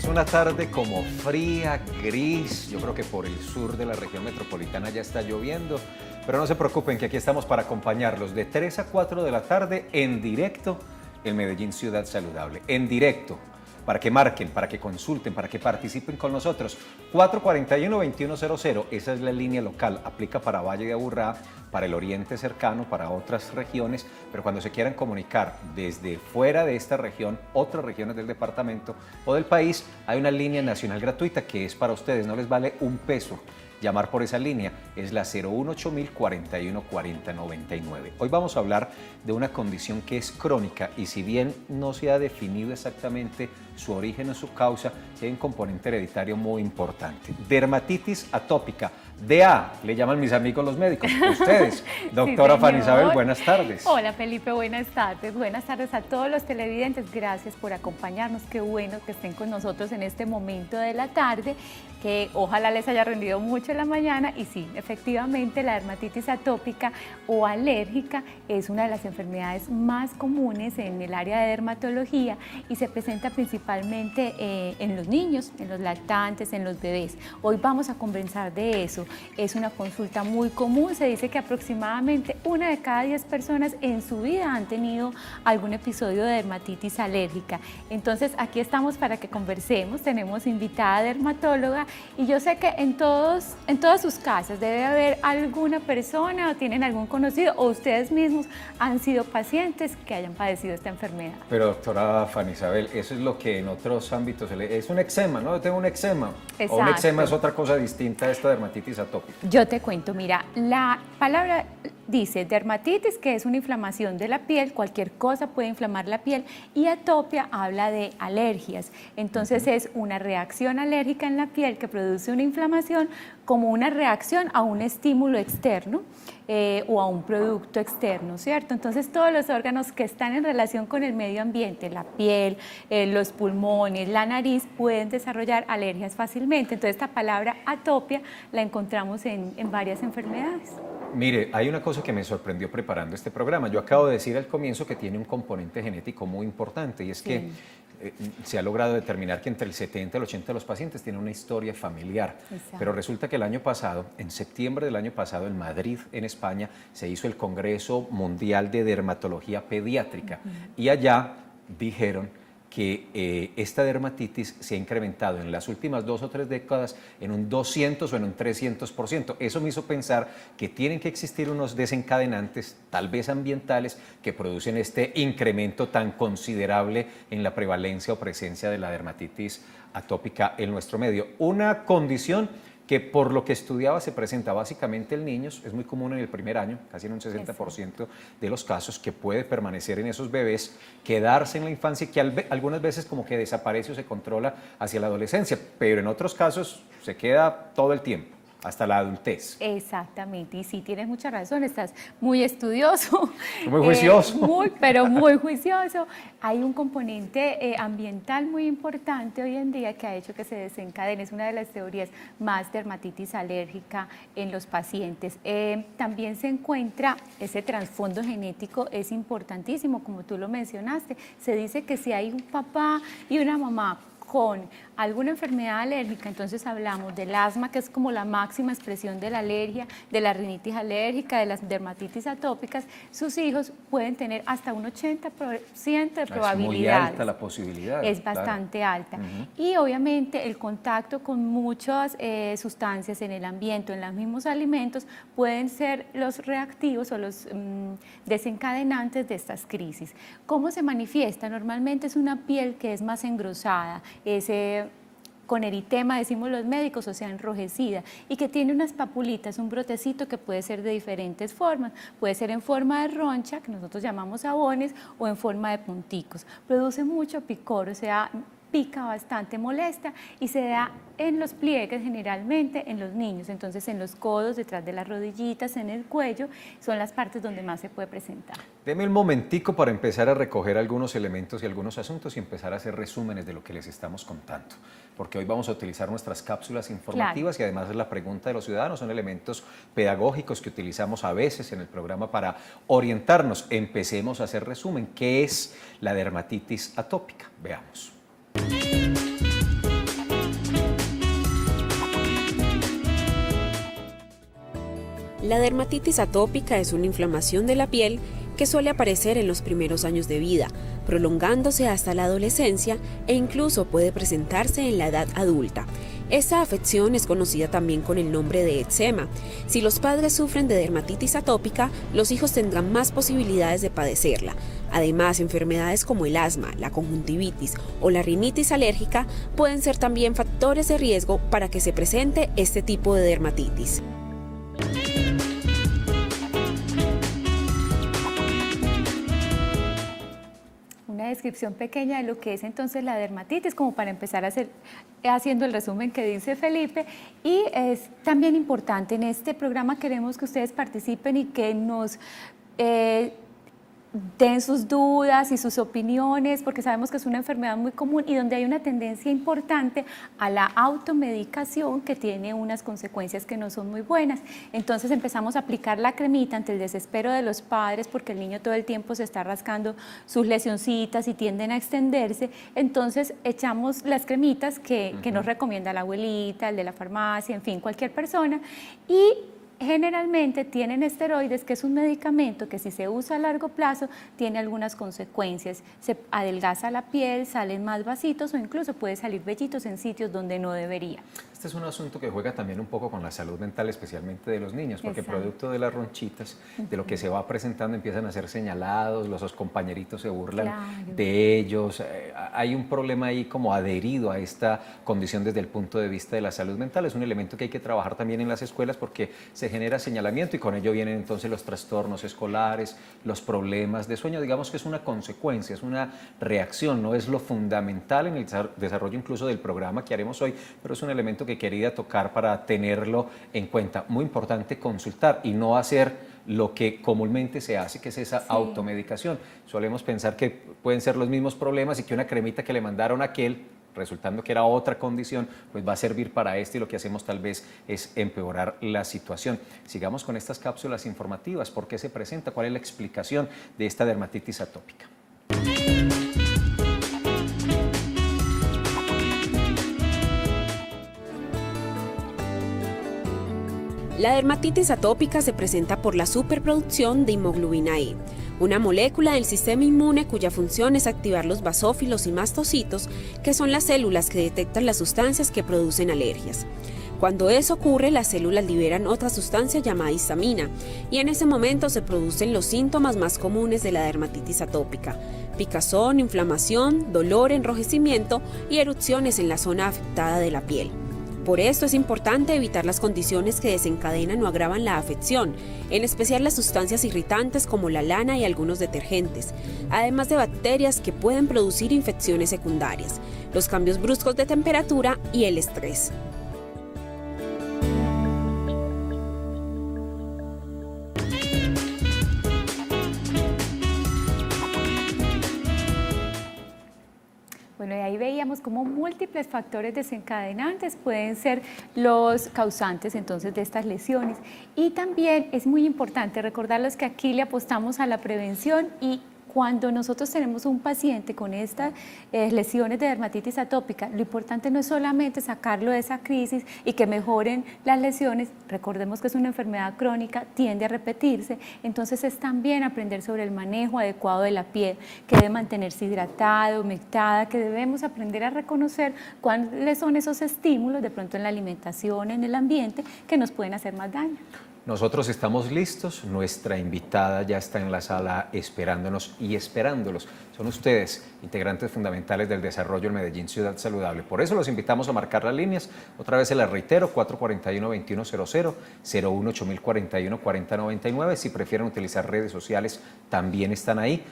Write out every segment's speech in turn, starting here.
Es una tarde como fría, gris. Yo creo que por el sur de la región metropolitana ya está lloviendo. Pero no se preocupen que aquí estamos para acompañarlos de 3 a 4 de la tarde en directo en Medellín Ciudad Saludable. En directo, para que marquen, para que consulten, para que participen con nosotros. 441-2100, esa es la línea local. Aplica para Valle de Aburrá, para el oriente cercano, para otras regiones, pero cuando se quieran comunicar desde fuera de esta región, otras regiones del departamento o del país, hay una línea nacional gratuita que es para ustedes, no les vale un peso. Llamar por esa línea es la 018 41 40 99. Hoy vamos a hablar de una condición que es crónica y si bien no se ha definido exactamente su origen o su causa, hay un componente hereditario muy importante. Dermatitis atópica. DA, le llaman mis amigos los médicos. Ustedes, doctora Sí, Fanny Isabel, buenas tardes. Hola Felipe, buenas tardes. Buenas tardes a todos los televidentes. Gracias por acompañarnos. Qué bueno que estén con nosotros en este momento de la tarde, que ojalá les haya rendido mucho en la mañana. Y sí, efectivamente la dermatitis atópica o alérgica es una de las enfermedades más comunes en el área de dermatología y se presenta principalmente en los niños, en los lactantes, en los bebés. Hoy vamos a conversar de eso. Es una consulta muy común, se dice que aproximadamente 1 de cada 10 personas en su vida han tenido algún episodio de dermatitis alérgica. Entonces aquí estamos para que conversemos, tenemos invitada dermatóloga y yo sé que en todas sus casas debe haber alguna persona o tienen algún conocido o ustedes mismos han sido pacientes que hayan padecido esta enfermedad. Pero doctora Fanny Isabel, eso es lo que en otros ámbitos es un eczema, ¿no? Yo tengo un eczema. Exacto. O un eczema es otra cosa distinta a esta dermatitis atópica. Yo te cuento, mira, la palabra dice dermatitis, que es una inflamación de la piel, cualquier cosa puede inflamar la piel, y atopia habla de alergias. Entonces es una reacción alérgica en la piel que produce una inflamación como una reacción a un estímulo externo o a un producto externo, ¿cierto? Entonces todos los órganos que están en relación con el medio ambiente, la piel, los pulmones, la nariz, pueden desarrollar alergias fácilmente. Entonces esta palabra atopia la encontramos en varias enfermedades. Mire, hay una cosa que me sorprendió preparando este programa. Yo acabo de decir al comienzo que tiene un componente genético muy importante y es que se ha logrado determinar que entre el 70 y el 80 de los pacientes tienen una historia familiar. Exacto. Pero resulta que el año pasado, en septiembre del año pasado, en Madrid, en España, se hizo el Congreso Mundial de Dermatología Pediátrica y allá dijeron que esta dermatitis se ha incrementado en las últimas 2 o 3 décadas en un 200 o en un 300%. Eso me hizo pensar que tienen que existir unos desencadenantes, tal vez ambientales, que producen este incremento tan considerable en la prevalencia o presencia de la dermatitis atópica en nuestro medio. Una condición que por lo que estudiaba se presenta básicamente en niños, es muy común en el primer año, casi en un 60% de los casos, que puede permanecer en esos bebés, quedarse en la infancia y que algunas veces como que desaparece o se controla hacia la adolescencia, pero en otros casos se queda todo el tiempo, hasta la adultez. Exactamente, y sí, tienes mucha razón, estás muy estudioso. Muy juicioso. Pero muy juicioso. Hay un componente ambiental muy importante hoy en día que ha hecho que se desencadene, es una de las teorías más dermatitis alérgica en los pacientes. También se encuentra ese trasfondo genético, es importantísimo, como tú lo mencionaste. Se dice que si hay un papá y una mamá con alguna enfermedad alérgica, entonces hablamos del asma, que es como la máxima expresión de la alergia, de la rinitis alérgica, de las dermatitis atópicas, sus hijos pueden tener hasta un 80% de probabilidad. Es muy alta la posibilidad. Es bastante alta. Y obviamente el contacto con muchas sustancias en el ambiente, en los mismos alimentos, pueden ser los reactivos o los desencadenantes de estas crisis. ¿Cómo se manifiesta? Normalmente es una piel que es más engrosada, con eritema, decimos los médicos, o sea, enrojecida, y que tiene unas papulitas, un brotecito que puede ser de diferentes formas. Puede ser en forma de roncha, que nosotros llamamos sabones, o en forma de punticos. Produce mucho picor, o sea, pica bastante, molesta, y se da en los pliegues generalmente en los niños, entonces en los codos, detrás de las rodillitas, en el cuello, son las partes donde más se puede presentar. Deme un momentico para empezar a recoger algunos elementos y algunos asuntos y empezar a hacer resúmenes de lo que les estamos contando, porque hoy vamos a utilizar nuestras cápsulas informativas. Claro. Y además la pregunta de los ciudadanos son elementos pedagógicos que utilizamos a veces en el programa para orientarnos. Empecemos a hacer resumen. ¿Qué es la dermatitis atópica? Veamos. La dermatitis atópica es una inflamación de la piel que suele aparecer en los primeros años de vida, prolongándose hasta la adolescencia e incluso puede presentarse en la edad adulta. Esta afección es conocida también con el nombre de eczema. Si los padres sufren de dermatitis atópica, los hijos tendrán más posibilidades de padecerla. Además, enfermedades como el asma, la conjuntivitis o la rinitis alérgica pueden ser también factores de riesgo para que se presente este tipo de dermatitis. Una descripción pequeña de lo que es entonces la dermatitis, como para empezar a hacer, haciendo el resumen que dice Felipe. Y es también importante, en este programa queremos que ustedes participen y que nos den sus dudas y sus opiniones, porque sabemos que es una enfermedad muy común y donde hay una tendencia importante a la automedicación que tiene unas consecuencias que no son muy buenas. Entonces empezamos a aplicar la cremita ante el desespero de los padres porque el niño todo el tiempo se está rascando sus lesioncitas y tienden a extenderse. Entonces echamos las cremitas que nos recomienda la abuelita, el de la farmacia, en fin, cualquier persona, y generalmente tienen esteroides, que es un medicamento que si se usa a largo plazo tiene algunas consecuencias. Se adelgaza la piel, salen más vasitos o incluso puede salir vellitos en sitios donde no debería. Este es un asunto que juega también un poco con la salud mental, especialmente de los niños, porque producto de las ronchitas, de lo que se va presentando, empiezan a ser señalados, los compañeritos se burlan de ellos. Hay un problema ahí como adherido a esta condición desde el punto de vista de la salud mental. Es un elemento que hay que trabajar también en las escuelas porque se genera señalamiento y con ello vienen entonces los trastornos escolares, los problemas de sueño. Digamos que es una consecuencia, es una reacción, no es lo fundamental en el desarrollo incluso del programa que haremos hoy, pero es un elemento que quería tocar para tenerlo en cuenta. Muy importante consultar y no hacer lo que comúnmente se hace, que es esa automedicación. Solemos pensar que pueden ser los mismos problemas y que una cremita que le mandaron a aquel, resultando que era otra condición, pues va a servir para esto y lo que hacemos tal vez es empeorar la situación. Sigamos con estas cápsulas informativas. ¿Por qué se presenta? ¿Cuál es la explicación de esta dermatitis atópica? La dermatitis atópica se presenta por la superproducción de hemoglobina E, una molécula del sistema inmune cuya función es activar los basófilos y mastocitos, que son las células que detectan las sustancias que producen alergias. Cuando eso ocurre, las células liberan otra sustancia llamada histamina, y en ese momento se producen los síntomas más comunes de la dermatitis atópica: picazón, inflamación, dolor, enrojecimiento y erupciones en la zona afectada de la piel. Por esto es importante evitar las condiciones que desencadenan o agravan la afección, en especial las sustancias irritantes como la lana y algunos detergentes, además de bacterias que pueden producir infecciones secundarias, los cambios bruscos de temperatura y el estrés. Bueno, y ahí veíamos cómo múltiples factores desencadenantes pueden ser los causantes entonces de estas lesiones. Y también es muy importante recordarles que aquí le apostamos a la prevención, y cuando nosotros tenemos un paciente con estas lesiones de dermatitis atópica, lo importante no es solamente sacarlo de esa crisis y que mejoren las lesiones. Recordemos que es una enfermedad crónica, tiende a repetirse, entonces es también aprender sobre el manejo adecuado de la piel, que debe mantenerse hidratada, humectada, que debemos aprender a reconocer cuáles son esos estímulos, de pronto en la alimentación, en el ambiente, que nos pueden hacer más daño. Nosotros estamos listos, nuestra invitada ya está en la sala esperándonos y esperándolos. Son ustedes, integrantes fundamentales del desarrollo en Medellín Ciudad Saludable. Por eso los invitamos a marcar las líneas. Otra vez se las reitero: 441-2100, 018-041-4099. Si prefieren utilizar redes sociales, también están ahí.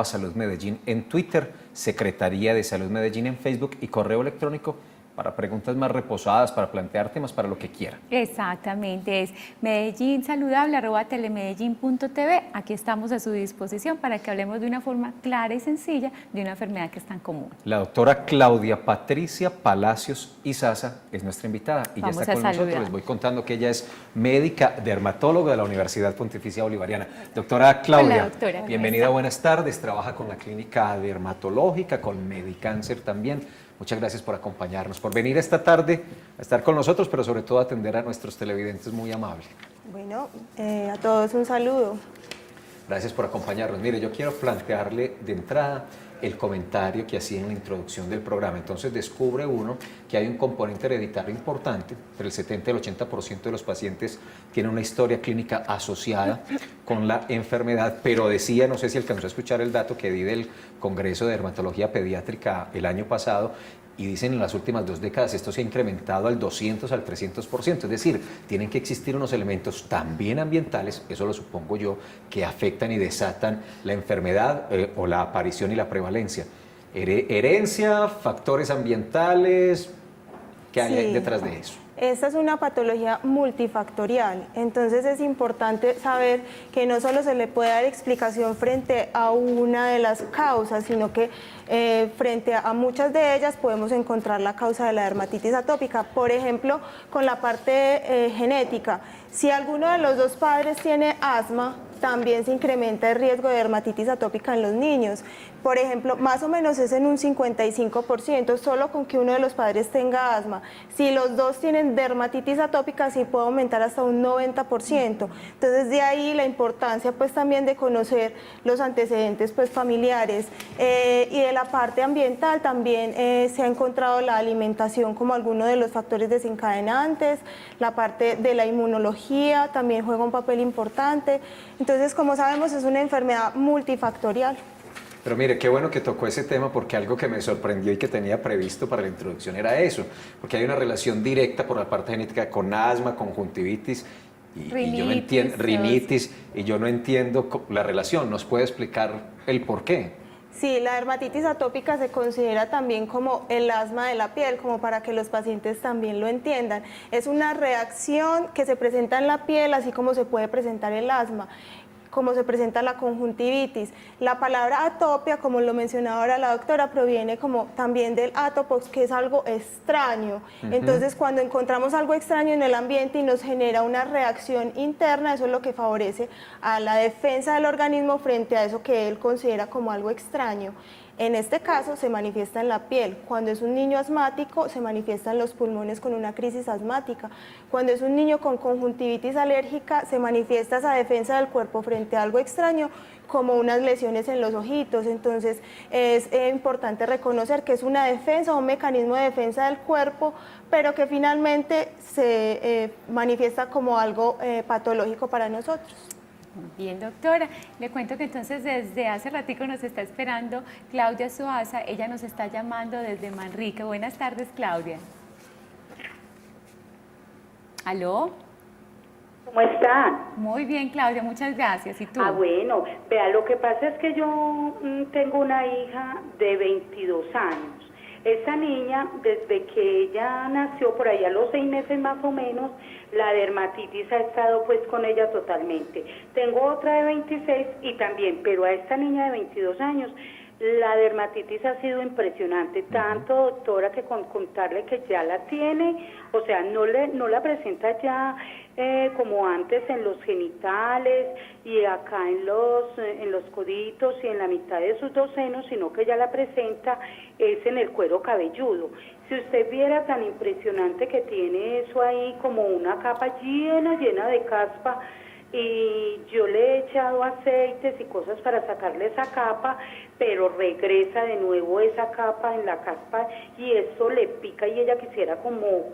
@saludmedellín en Twitter, Secretaría de Salud Medellín en Facebook y correo electrónico para preguntas más reposadas, para plantear temas, para lo que quieran. Exactamente, es medellínsaludable@telemedellín.tv. Aquí estamos a su disposición para que hablemos de una forma clara y sencilla de una enfermedad que es tan común. La doctora Claudia Patricia Palacios Izaza es nuestra invitada y ya está con nosotros. Les voy contando que ella es médica dermatóloga de la Universidad Pontificia Bolivariana. Doctora Claudia, hola, doctora, bienvenida, buenas tardes. Trabaja con la clínica dermatológica, con Medicáncer también. Muchas gracias por acompañarnos, por venir esta tarde a estar con nosotros, pero sobre todo atender a nuestros televidentes, muy amable. Bueno, a todos un saludo. Gracias por acompañarnos. Mire, yo quiero plantearle de entrada el comentario que hacía en la introducción del programa. Entonces descubre uno que hay un componente hereditario importante, entre el 70 y el 80% de los pacientes tienen una historia clínica asociada con la enfermedad, pero decía, no sé si alcanzó a escuchar el dato que di del Congreso de Dermatología Pediátrica el año pasado, y dicen en las últimas 2 décadas esto se ha incrementado al 200, al 300%, es decir, tienen que existir unos elementos también ambientales, eso lo supongo yo, que afectan y desatan la enfermedad o la aparición y la prevalencia. Herencia, factores ambientales, ¿qué hay Sí. detrás de eso? Esta es una patología multifactorial, entonces es importante saber que no solo se le puede dar explicación frente a una de las causas, sino que frente a muchas de ellas podemos encontrar la causa de la dermatitis atópica. Por ejemplo, con la parte genética, si alguno de los dos padres tiene asma, también se incrementa el riesgo de dermatitis atópica en los niños. Por ejemplo, más o menos es en un 55%, solo con que uno de los padres tenga asma. Si los dos tienen dermatitis atópica, sí puede aumentar hasta un 90%. Entonces, de ahí la importancia pues también de conocer los antecedentes pues familiares. Y de la parte ambiental también se ha encontrado la alimentación como alguno de los factores desencadenantes, la parte de la inmunología también juega un papel importante. Entonces, como sabemos, es una enfermedad multifactorial. Pero mire, qué bueno que tocó ese tema porque algo que me sorprendió y que tenía previsto para la introducción era eso, porque hay una relación directa por la parte genética con asma, conjuntivitis y yo no entiendo, rinitis, y yo no entiendo la relación. ¿Nos puede explicar el por qué? Sí, la dermatitis atópica se considera también como el asma de la piel, como para que los pacientes también lo entiendan. Es una reacción que se presenta en la piel, así como se puede presentar el asma, como se presenta la conjuntivitis. La palabra atopia, como lo mencionaba ahora la doctora, proviene como también del atopox, que es algo extraño. Entonces, cuando encontramos algo extraño en el ambiente y nos genera una reacción interna, eso es lo que favorece a la defensa del organismo frente a eso que él considera como algo extraño. En este caso se manifiesta en la piel. Cuando es un niño asmático se manifiesta en los pulmones con una crisis asmática. Cuando es un niño con conjuntivitis alérgica se manifiesta esa defensa del cuerpo frente a algo extraño como unas lesiones en los ojitos. Entonces es importante reconocer que es una defensa, un mecanismo de defensa del cuerpo, pero que finalmente se manifiesta como algo patológico para nosotros. Bien, doctora, le cuento que entonces desde hace ratico nos está esperando Claudia Suaza, ella nos está llamando desde Manrique. Buenas tardes, Claudia. ¿Aló? ¿Cómo está? Muy bien, Claudia, muchas gracias. ¿Y tú? Bueno, vea, lo que pasa es que yo tengo una hija de 22 años. Esa niña, desde que ella nació, por ahí a los 6 meses más o menos, la dermatitis ha estado pues con ella totalmente. Tengo otra de 26 y también, pero a esta niña de 22 años, la dermatitis ha sido impresionante, tanto doctora que con contarle que ya la tiene, o sea, no la presenta ya como antes en los genitales y acá en los coditos y en la mitad de sus dos senos, sino que ya la presenta es en el cuero cabelludo. Si usted viera tan impresionante que tiene eso ahí como una capa llena de caspa, y yo le he echado aceites y cosas para sacarle esa capa, pero regresa de nuevo esa capa en la caspa y eso le pica y ella quisiera como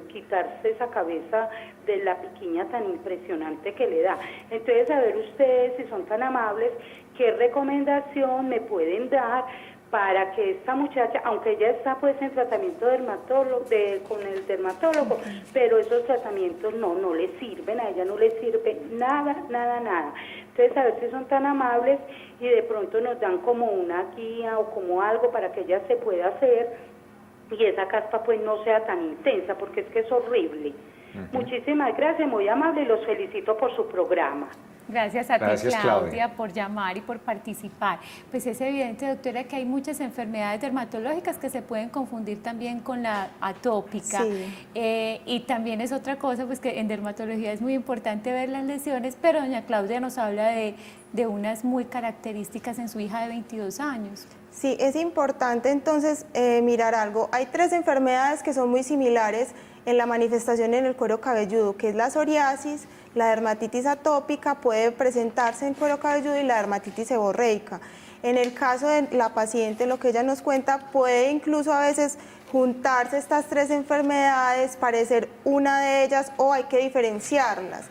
quitarse esa cabeza de la piquiña tan impresionante que le da. Entonces, a ver ustedes, si son tan amables, ¿qué recomendación me pueden dar para que esta muchacha, aunque ella está pues en tratamiento con el dermatólogo, pero esos tratamientos no le sirven, a ella no le sirve nada? Entonces, a ver si son tan amables y de pronto nos dan como una guía o como algo para que ella se pueda hacer y esa caspa pues no sea tan intensa, porque es que es horrible. Muchísimas gracias, muy amable, y los felicito por su programa. Gracias a ti, Gracias, Claudia, por llamar y por participar. Pues es evidente, doctora, que hay muchas enfermedades dermatológicas que se pueden confundir también con la atópica. Sí. Y también es otra cosa, pues que en dermatología es muy importante ver las lesiones, pero doña Claudia nos habla de unas muy características en su hija de 22 años. Sí, es importante entonces mirar algo. Hay 3 enfermedades que son muy similares en la manifestación en el cuero cabelludo, que es la psoriasis, la dermatitis atópica puede presentarse en cuero cabelludo y la dermatitis seborreica. En el caso de la paciente, lo que ella nos cuenta, puede incluso a veces juntarse estas 3 enfermedades, parecer una de ellas o hay que diferenciarlas.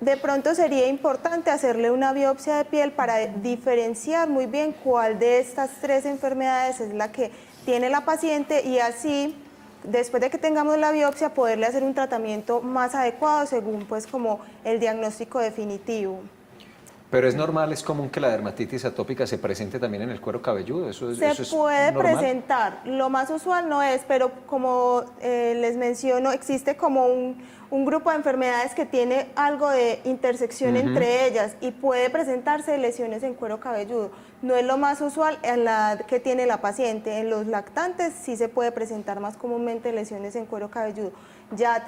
De pronto sería importante hacerle una biopsia de piel para diferenciar muy bien cuál de estas 3 enfermedades es la que tiene la paciente y así, después de que tengamos la biopsia, poderle hacer un tratamiento más adecuado según pues como el diagnóstico definitivo. Pero es normal, es común que la dermatitis atópica se presente también en el cuero cabelludo. Eso es puede normal. presentar, lo más usual no es, pero como les menciono, existe como un grupo de enfermedades que tiene algo de intersección entre ellas y puede presentarse lesiones en cuero cabelludo. No es lo más usual en la edad que tiene la paciente. En los lactantes sí se puede presentar más comúnmente lesiones en cuero cabelludo. Ya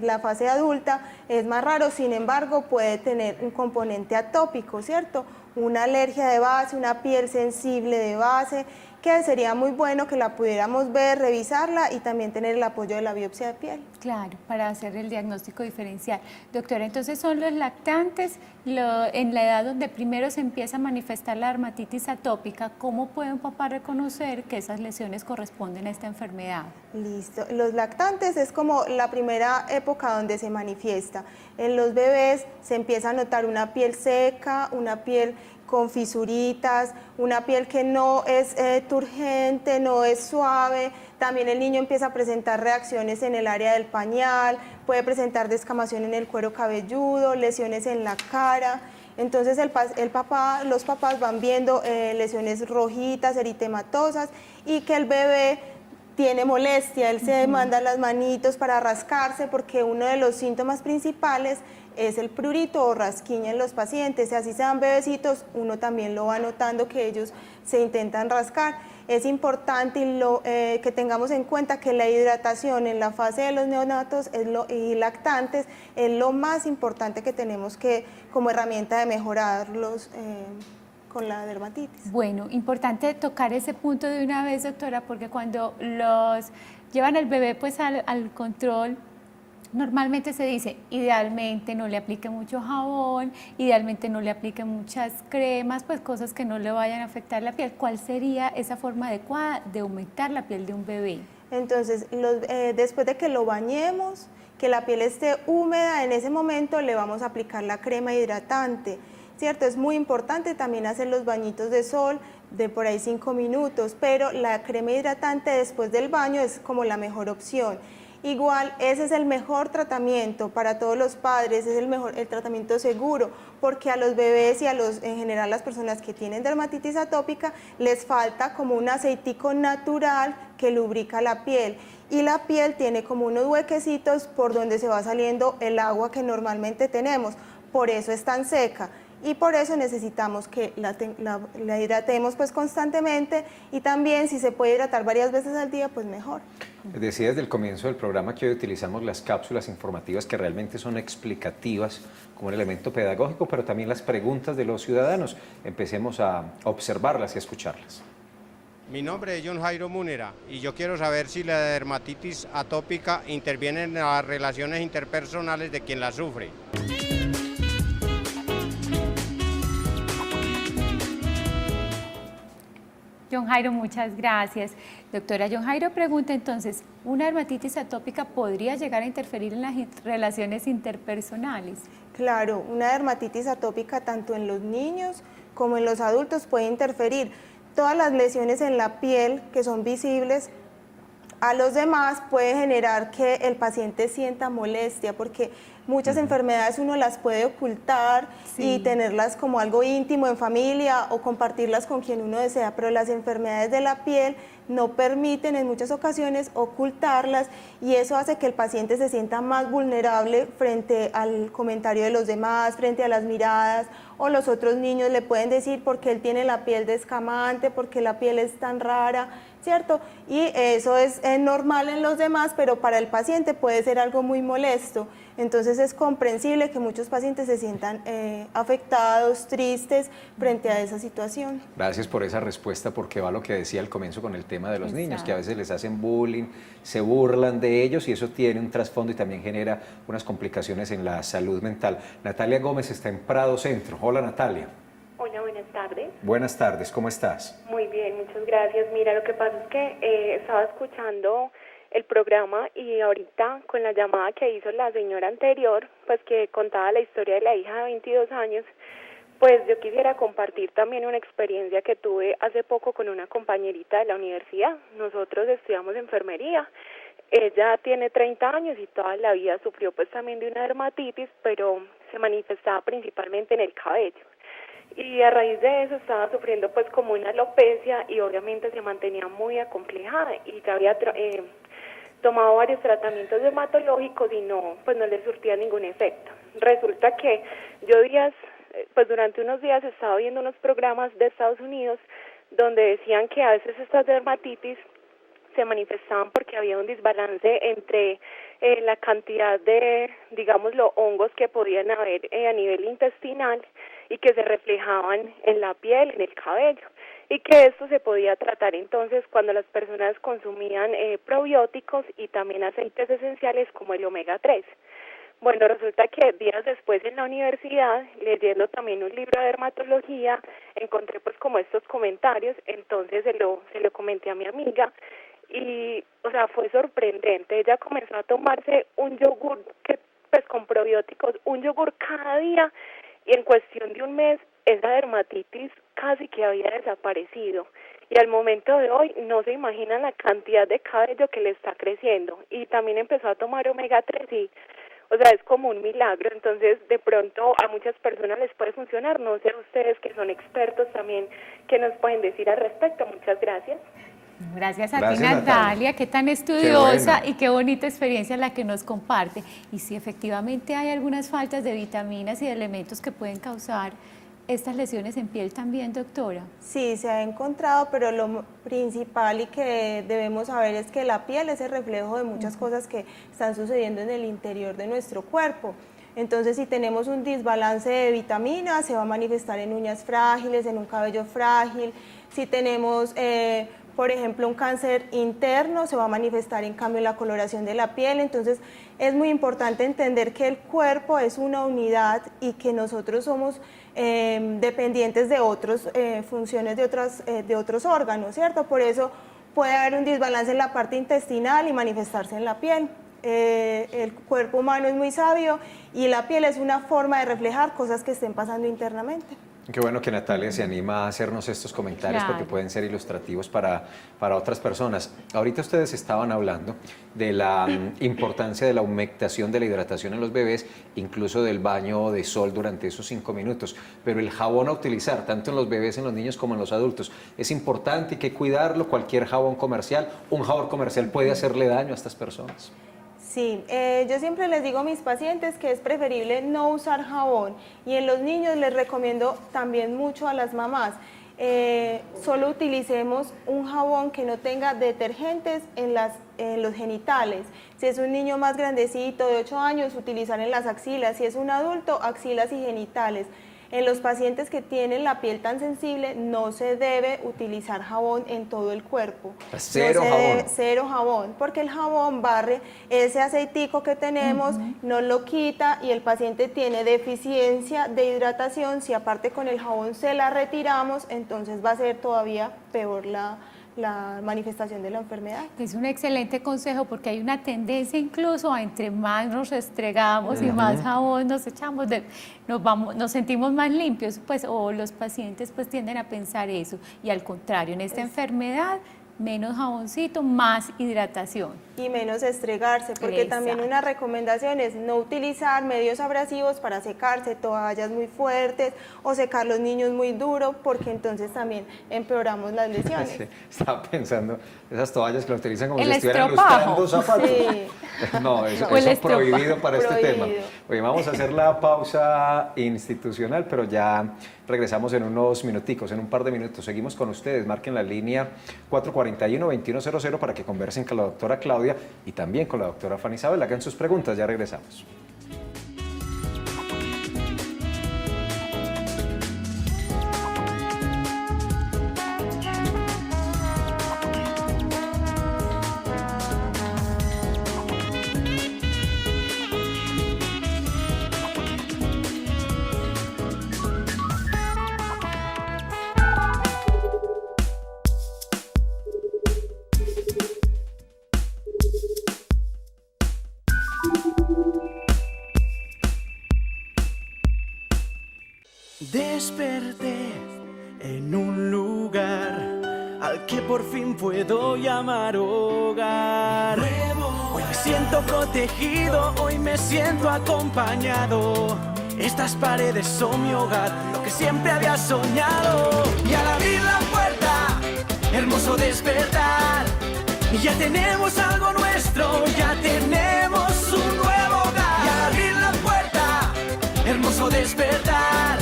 la fase adulta es más raro, sin embargo puede tener un componente atópico, ¿cierto? Una alergia de base, una piel sensible de base, que sería muy bueno que la pudiéramos ver, revisarla y también tener el apoyo de la biopsia de piel. Claro, para hacer el diagnóstico diferencial. Doctora, entonces son los lactantes en la edad donde primero se empieza a manifestar la dermatitis atópica. ¿Cómo puede un papá reconocer que esas lesiones corresponden a esta enfermedad? Listo, los lactantes es como la primera época donde se manifiesta. En los bebés se empieza a notar una piel seca, una piel con fisuritas, una piel que no es turgente, no es suave. También el niño empieza a presentar reacciones en el área del pañal, puede presentar descamación en el cuero cabelludo, lesiones en la cara. Entonces los papás van viendo lesiones rojitas, eritematosas y que el bebé tiene molestia, él se manda las manitos para rascarse porque uno de los síntomas principales es el prurito o rasquiña en los pacientes. Si así sean bebecitos, uno también lo va notando que ellos se intentan rascar. Es importante que tengamos en cuenta que la hidratación en la fase de los neonatos y lactantes es lo más importante que tenemos como herramienta de mejorarlos con la dermatitis. Bueno, importante tocar ese punto de una vez, doctora, porque cuando los llevan al bebé pues al control, normalmente se dice, idealmente no le aplique mucho jabón, idealmente no le aplique muchas cremas, pues cosas que no le vayan a afectar la piel. ¿Cuál sería esa forma adecuada de aumentar la piel de un bebé? Entonces, después de que lo bañemos, que la piel esté húmeda, en ese momento le vamos a aplicar la crema hidratante, ¿cierto? Es muy importante también hacer los bañitos de sol de por ahí 5 minutos, pero la crema hidratante después del baño es como la mejor opción. Igual, ese es el mejor tratamiento para todos los padres, es el tratamiento seguro, porque a los bebés y en general las personas que tienen dermatitis atópica les falta como un aceitico natural que lubrica la piel y la piel tiene como unos huequecitos por donde se va saliendo el agua que normalmente tenemos, por eso es tan seca. Y por eso necesitamos que la hidratemos pues constantemente y también si se puede hidratar varias veces al día, pues mejor. Decía desde el comienzo del programa que hoy utilizamos las cápsulas informativas que realmente son explicativas como un elemento pedagógico, pero también las preguntas de los ciudadanos. Empecemos a observarlas y a escucharlas. Mi nombre es John Jairo Munera y yo quiero saber si la dermatitis atópica interviene en las relaciones interpersonales de quien la sufre. John Jairo, muchas gracias. Doctora, John Jairo pregunta entonces, ¿una dermatitis atópica podría llegar a interferir en las relaciones interpersonales? Claro, una dermatitis atópica tanto en los niños como en los adultos puede interferir. Todas las lesiones en la piel que son visibles a los demás puede generar que el paciente sienta molestia porque muchas enfermedades uno las puede ocultar y tenerlas como algo íntimo en familia o compartirlas con quien uno desea, pero las enfermedades de la piel no permiten en muchas ocasiones ocultarlas y eso hace que el paciente se sienta más vulnerable frente al comentario de los demás, frente a las miradas o los otros niños le pueden decir porque él tiene la piel descamante, porque la piel es tan rara, ¿cierto? Y eso es normal en los demás, pero para el paciente puede ser algo muy molesto. Entonces Entonces es comprensible que muchos pacientes se sientan afectados, tristes frente a esa situación. Gracias por esa respuesta, porque va lo que decía al comienzo con el tema de los niños, que a veces les hacen bullying, se burlan de ellos y eso tiene un trasfondo y también genera unas complicaciones en la salud mental. Natalia Gómez está en Prado Centro. Hola, Natalia. Hola, buenas tardes. Buenas tardes, ¿cómo estás? Muy bien, muchas gracias. Mira, lo que pasa es que estaba escuchando el programa y ahorita con la llamada que hizo la señora anterior, pues que contaba la historia de la hija de 22 años, pues yo quisiera compartir también una experiencia que tuve hace poco con una compañerita de la universidad. Nosotros estudiamos enfermería. Ella tiene 30 años y toda la vida sufrió pues también de una dermatitis, pero se manifestaba principalmente en el cabello. Y a raíz de eso estaba sufriendo pues como una alopecia y obviamente se mantenía muy acomplejada y ya había tomado varios tratamientos dermatológicos y no le surtía ningún efecto. Resulta que yo durante unos días estaba viendo unos programas de Estados Unidos donde decían que a veces estas dermatitis se manifestaban porque había un desbalance entre la cantidad de, digámoslo, hongos que podían haber a nivel intestinal y que se reflejaban en la piel, en el cabello, y que esto se podía tratar entonces cuando las personas consumían probióticos y también aceites esenciales como el omega 3. Bueno, resulta que días después en la universidad, leyendo también un libro de dermatología, encontré pues como estos comentarios, entonces se lo comenté a mi amiga y, o sea, fue sorprendente. Ella comenzó a tomarse un yogur pues con probióticos, un yogur cada día, y en cuestión de un mes esa dermatitis casi que había desaparecido. Y al momento de hoy no se imaginan la cantidad de cabello que le está creciendo. Y también empezó a tomar omega 3 y, o sea, es como un milagro. Entonces, de pronto a muchas personas les puede funcionar. No sé ustedes que son expertos también, ¿qué nos pueden decir al respecto? Muchas gracias. Gracias a Gracias, ti, Natalia, qué tan estudiosa bueno. y qué bonita experiencia la que nos comparte. Y sí, efectivamente hay algunas faltas de vitaminas y de elementos que pueden causar estas lesiones en piel también, doctora. Sí, se ha encontrado, pero lo principal y que debemos saber es que la piel es el reflejo de muchas cosas que están sucediendo en el interior de nuestro cuerpo. Entonces, si tenemos un desbalance de vitaminas, se va a manifestar en uñas frágiles, en un cabello frágil. Si tenemos, por ejemplo, un cáncer interno, se va a manifestar en cambio en la coloración de la piel. Entonces, es muy importante entender que el cuerpo es una unidad y que nosotros somos dependientes de otras funciones de otros órganos, ¿cierto? Por eso puede haber un desbalance en la parte intestinal y manifestarse en la piel. El cuerpo humano es muy sabio y la piel es una forma de reflejar cosas que estén pasando internamente. Qué bueno que Natalia se anima a hacernos estos comentarios, Claro, porque pueden ser ilustrativos para otras personas. Ahorita ustedes estaban hablando de la importancia de la humectación, de la hidratación en los bebés, incluso del baño de sol durante esos 5 minutos. Pero el jabón a utilizar, tanto en los bebés, en los niños como en los adultos, es importante, hay que cuidarlo. Cualquier jabón comercial, un jabón comercial puede hacerle daño a estas personas. Sí, yo siempre les digo a mis pacientes que es preferible no usar jabón y en los niños les recomiendo también mucho a las mamás, solo utilicemos un jabón que no tenga detergentes en los genitales. Si es un niño más grandecito de 8 años, utilizar en las axilas, si es un adulto, axilas y genitales. En los pacientes que tienen la piel tan sensible no se debe utilizar jabón en todo el cuerpo. Cero jabón. Cero jabón, porque el jabón barre ese aceitico que tenemos, no lo quita y el paciente tiene deficiencia de hidratación. Si aparte con el jabón se la retiramos, entonces va a ser todavía peor la manifestación de la enfermedad. Es un excelente consejo porque hay una tendencia incluso a entre más nos restregamos y más jabón nos echamos, nos sentimos más limpios, pues, o los pacientes pues tienden a pensar eso. Y al contrario, en esta enfermedad, menos jaboncito, más hidratación. Y menos estregarse, porque también una recomendación es no utilizar medios abrasivos para secarse, toallas muy fuertes o secar los niños muy duro, porque entonces también empeoramos las lesiones. Sí, estaba pensando, esas toallas que lo utilizan como El si estuvieran estropajo. lustrando zapatos. Sí. No, eso O el es estropajo. prohibido para este tema. Prohibido. Oye, vamos a hacer la pausa institucional, pero ya regresamos en unos minuticos, en un par de minutos. Seguimos con ustedes, marquen la línea 441-2100 para que conversen con la doctora Claudia y también con la doctora Fanny Isabel. Hagan sus preguntas, ya regresamos. Desperté en un lugar al que por fin puedo llamar hogar. Hoy me siento protegido, hoy me siento acompañado. Estas paredes son mi hogar, lo que siempre había soñado. Y al abrir la puerta, hermoso despertar. Y ya tenemos algo nuestro, ya tenemos un nuevo hogar. Y al abrir la puerta, hermoso despertar.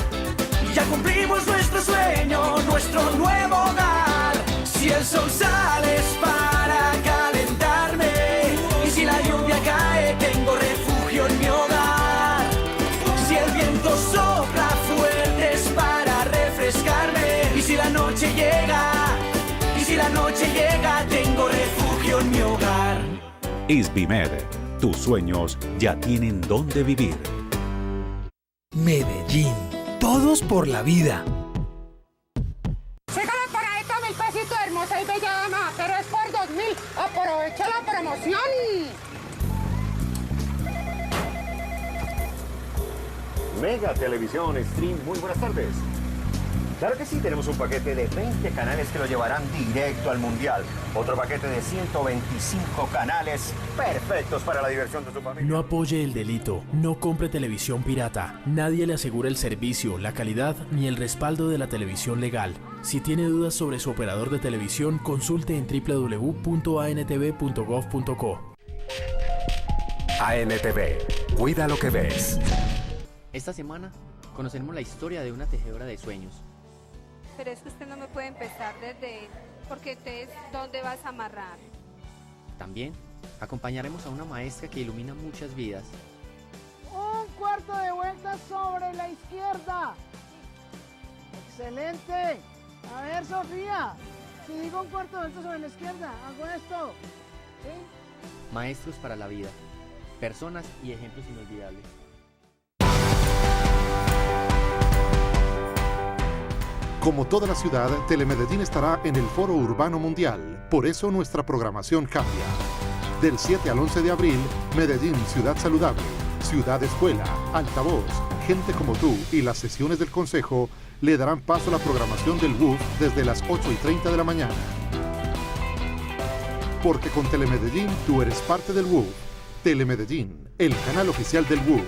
Y ya cumplimos nuestro sueño, nuestro nuevo hogar. Si el sol sale es para calentarme. Y si la lluvia cae, tengo refugio en mi hogar. Si el viento sopla fuerte es para refrescarme. Y si la noche llega, tengo refugio en mi hogar. Isbimed, tus sueños ya tienen dónde vivir. Medellín, todos por la vida. Sígale por ahí, 2.000 pesitos, hermosa y bella dama, pero es por 2.000. Aprovecha la promoción. Mega Televisión Stream, muy buenas tardes. Claro que sí, tenemos un paquete de 20 canales que lo llevarán directo al Mundial. Otro paquete de 125 canales perfectos para la diversión de su familia. No apoye el delito, no compre televisión pirata. Nadie le asegura el servicio, la calidad ni el respaldo de la televisión legal. Si tiene dudas sobre su operador de televisión, consulte en www.antv.gov.co. ANTV, cuida lo que ves. Esta semana conoceremos la historia de una tejedora de sueños. Pero es que usted no me puede empezar desde... porque entonces, ¿dónde vas a amarrar? También acompañaremos a una maestra que ilumina muchas vidas. Un cuarto de vuelta sobre la izquierda. Excelente. A ver, Sofía, si digo un cuarto de vuelta sobre la izquierda, hago esto. ¿Sí? Maestros para la vida. Personas y ejemplos inolvidables. Como toda la ciudad, Telemedellín estará en el Foro Urbano Mundial. Por eso nuestra programación cambia. Del 7 al 11 de abril, Medellín Ciudad Saludable, Ciudad Escuela, Altavoz, Gente como tú y las sesiones del Consejo le darán paso a la programación del WUF desde las 8:30 de la mañana. Porque con Telemedellín tú eres parte del WUF. Telemedellín, el canal oficial del WUF.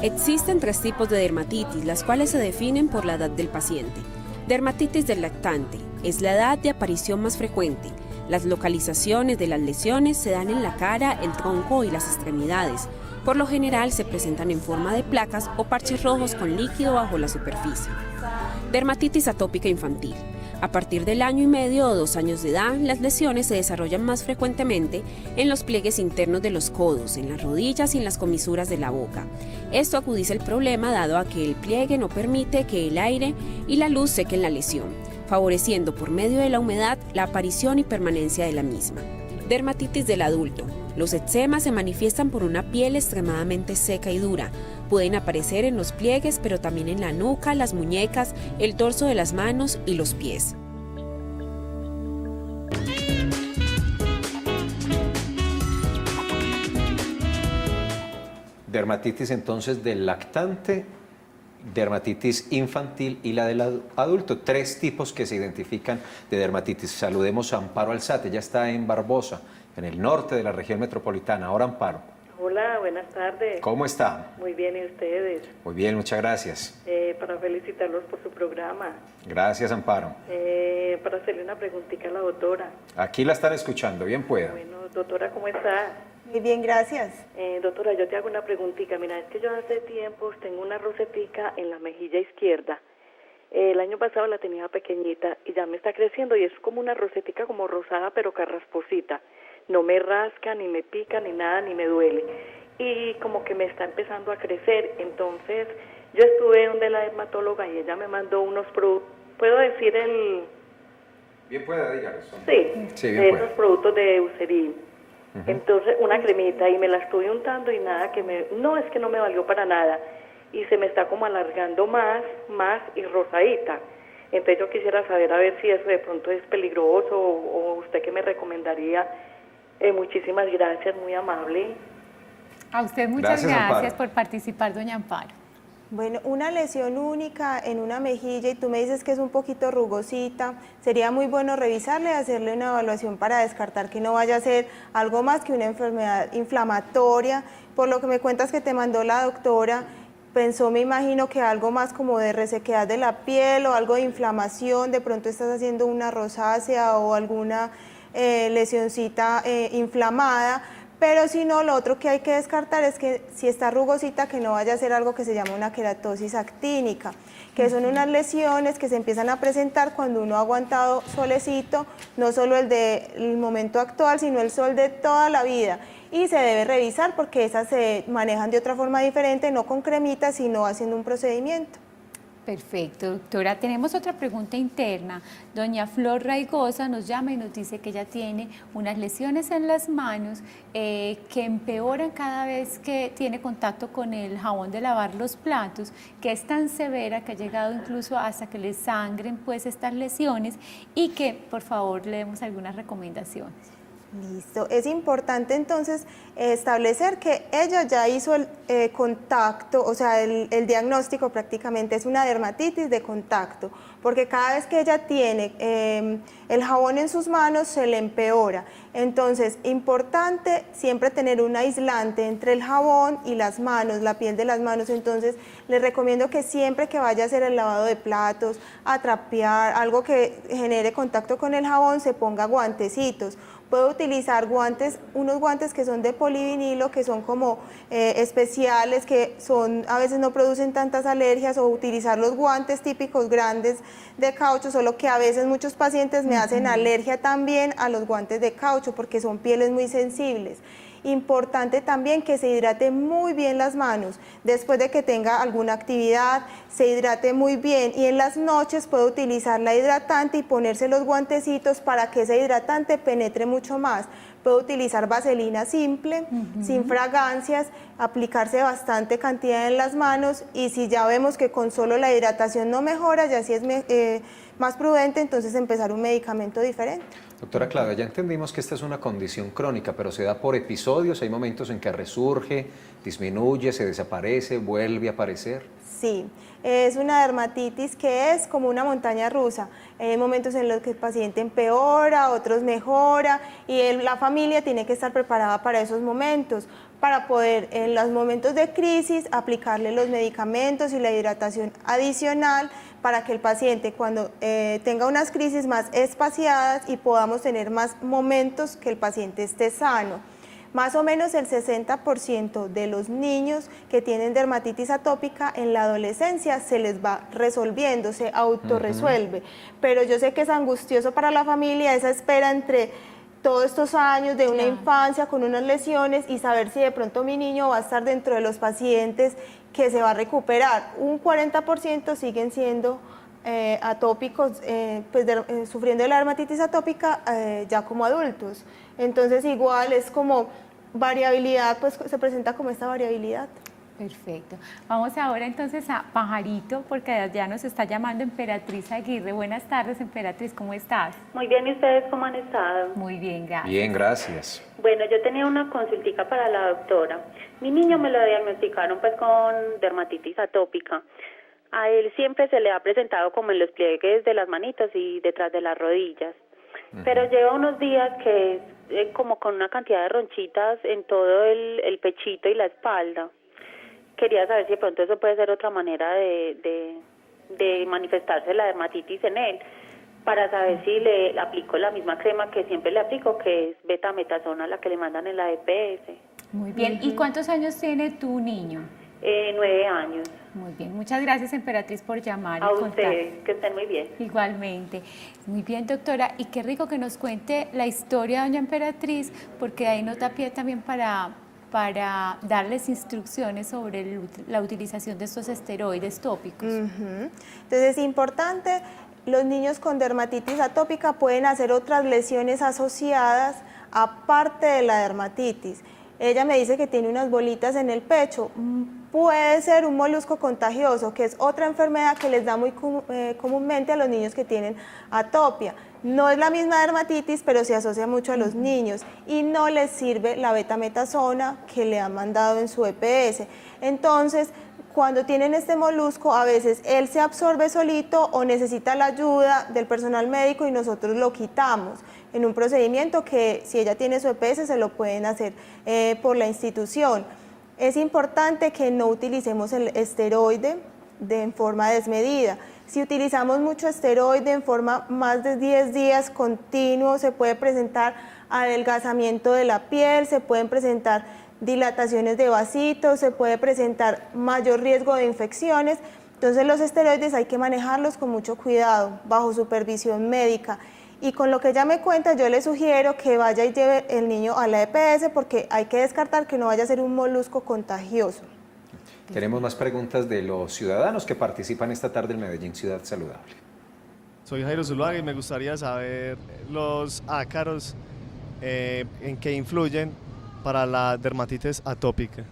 Existen 3 tipos de dermatitis, las cuales se definen por la edad del paciente. Dermatitis del lactante es la edad de aparición más frecuente. Las localizaciones de las lesiones se dan en la cara, el tronco y las extremidades. Por lo general se presentan en forma de placas o parches rojos con líquido bajo la superficie. Dermatitis atópica infantil. A partir del 1 año y medio o 2 años de edad, las lesiones se desarrollan más frecuentemente en los pliegues internos de los codos, en las rodillas y en las comisuras de la boca. Esto agudiza el problema dado a que el pliegue no permite que el aire y la luz sequen la lesión, favoreciendo por medio de la humedad la aparición y permanencia de la misma. Dermatitis del adulto. Los eczemas se manifiestan por una piel extremadamente seca y dura. Pueden aparecer en los pliegues, pero también en la nuca, las muñecas, el dorso de las manos y los pies. Dermatitis entonces del lactante, dermatitis infantil y la del adulto. 3 tipos que se identifican de dermatitis. Saludemos a Amparo Alzate, ella está en Barbosa, en el norte de la región metropolitana. Ahora, Amparo. Hola, buenas tardes. ¿Cómo está? Muy bien, ¿y ustedes? Muy bien, muchas gracias. Para felicitarlos por su programa. Gracias, Amparo. Para hacerle una preguntita a la doctora. Aquí la están escuchando, bien pueda. Bueno, doctora, ¿cómo está? Muy bien, gracias. Doctora, yo te hago una preguntita. Mira, es que yo hace tiempo tengo una rosetica en la mejilla izquierda. El año pasado la tenía pequeñita y ya me está creciendo y es como una rosetica como rosada pero carrasposita. No me rasca, ni me pica, ni nada, ni me duele. y como que me está empezando a crecer. Entonces yo estuve donde la dermatóloga y ella me mandó unos productos, ¿puedo decir el...? Bien pueda, dígalo. Sí, de esos productos de Eucerin. Entonces una cremita y me la estuve untando y nada, no, es que no me valió para nada y se me está como alargando más y rosadita. Entonces yo quisiera saber a ver si eso de pronto es peligroso o usted qué me recomendaría. Muchísimas gracias, muy amable. A usted muchas gracias Amparo, por participar, doña Amparo. Bueno, una lesión única en una mejilla y tú me dices que es un poquito rugosita, sería muy bueno revisarle y hacerle una evaluación para descartar que no vaya a ser algo más que una enfermedad inflamatoria. Por lo que me cuentas que te mandó la doctora, pensó, me imagino, que algo más como de resequedad de la piel o algo de inflamación, de pronto estás haciendo una rosácea o alguna lesioncita inflamada. Pero si no, lo otro que hay que descartar es que si está rugosita, que no vaya a ser algo que se llama una queratosis actínica, que son unas lesiones que se empiezan a presentar cuando uno ha aguantado solecito, no solo el del momento actual, sino el sol de toda la vida. Y se debe revisar porque esas se manejan de otra forma diferente, no con cremitas, sino haciendo un procedimiento. Perfecto, doctora. Tenemos otra pregunta interna. Doña Flor Raigosa nos llama y nos dice que ella tiene unas lesiones en las manos que empeoran cada vez que tiene contacto con el jabón de lavar los platos, que es tan severa que ha llegado incluso hasta que le sangren pues estas lesiones y que por favor le demos algunas recomendaciones. Listo, es importante entonces establecer que ella ya hizo el contacto, o sea, el diagnóstico prácticamente es una dermatitis de contacto, porque cada vez que ella tiene el jabón en sus manos se le empeora. Entonces, importante siempre tener un aislante entre el jabón y las manos, la piel de las manos. Entonces, les recomiendo que siempre que vaya a hacer el lavado de platos, a trapear, algo que genere contacto con el jabón, se ponga guantecitos. Puedo utilizar guantes, unos guantes que son de polivinilo, que son como especiales, que a veces no producen tantas alergias, o utilizar los guantes típicos grandes de caucho, solo que a veces muchos pacientes me hacen alergia también a los guantes de caucho porque son pieles muy sensibles. Importante también que se hidrate muy bien las manos, después de que tenga alguna actividad, se hidrate muy bien, y en las noches puede utilizar la hidratante y ponerse los guantecitos para que ese hidratante penetre mucho más. Puede utilizar vaselina simple, sin fragancias, aplicarse bastante cantidad en las manos, y si ya vemos que con solo la hidratación no mejora, ya sí es más prudente, entonces empezar un medicamento diferente. Doctora Claudia, ya entendimos que esta es una condición crónica, pero se da por episodios, hay momentos en que resurge, disminuye, se desaparece, vuelve a aparecer. Sí, es una dermatitis que es como una montaña rusa. Hay momentos en los que el paciente empeora, otros mejora, y la familia tiene que estar preparada para esos momentos, para poder en los momentos de crisis aplicarle los medicamentos y la hidratación adicional para que el paciente cuando tenga unas crisis más espaciadas y podamos tener más momentos que el paciente esté sano. Más o menos el 60% de los niños que tienen dermatitis atópica en la adolescencia se les va resolviendo, se autorresuelve. Pero yo sé que es angustioso para la familia esa espera entre todos estos años de una infancia con unas lesiones y saber si de pronto mi niño va a estar dentro de los pacientes que se va a recuperar. Un 40% siguen siendo atópicos, sufriendo de la dermatitis atópica ya como adultos. Entonces igual es como variabilidad, pues se presenta como esta variabilidad. Perfecto. Vamos ahora entonces a Pajarito, porque ya nos está llamando Emperatriz Aguirre. Buenas tardes, Emperatriz, ¿cómo estás? Muy bien, ¿y ustedes cómo han estado? Muy bien, gracias. Bien, gracias. Bueno, yo tenía una consultica para la doctora. Mi niño me lo diagnosticaron pues con dermatitis atópica. A él siempre se le ha presentado como en los pliegues de las manitos y detrás de las rodillas. Pero lleva unos días que es como con una cantidad de ronchitas en todo el pechito y la espalda. Quería saber si de pronto eso puede ser otra manera de manifestarse la dermatitis en él, para saber si le aplico la misma crema que siempre le aplico, que es betametasona, la que le mandan en la EPS. Muy bien. ¿Y cuántos años tiene tu niño? 9 años. Muy bien. Muchas gracias, Emperatriz, por llamar. A ustedes, que estén muy bien. Igualmente. Muy bien, doctora. Y qué rico que nos cuente la historia de doña Emperatriz, porque ahí nos da pie también para para darles instrucciones sobre la utilización de estos esteroides tópicos. Entonces es importante, los niños con dermatitis atópica pueden hacer otras lesiones asociadas aparte de la dermatitis. Ella me dice que tiene unas bolitas en el pecho. Puede ser un molusco contagioso, que es otra enfermedad que les da muy comúnmente a los niños que tienen atopia. No es la misma dermatitis, pero se asocia mucho a los niños y no les sirve la betametasona que le han mandado en su EPS. Entonces, cuando tienen este molusco, a veces él se absorbe solito o necesita la ayuda del personal médico y nosotros lo quitamos en un procedimiento que si ella tiene su EPS se lo pueden hacer por la institución. Es importante que no utilicemos el esteroide en forma desmedida. Si utilizamos mucho esteroide en forma más de 10 días continuo, se puede presentar adelgazamiento de la piel, se pueden presentar dilataciones de vasitos, se puede presentar mayor riesgo de infecciones. Entonces los esteroides hay que manejarlos con mucho cuidado, bajo supervisión médica. Y con lo que ella me cuenta, yo le sugiero que vaya y lleve el niño a la EPS porque hay que descartar que no vaya a ser un molusco contagioso. Tenemos más preguntas de los ciudadanos que participan esta tarde en Medellín Ciudad Saludable. Soy Jairo Zuluaga y me gustaría saber los ácaros en qué influyen para la dermatitis atópica.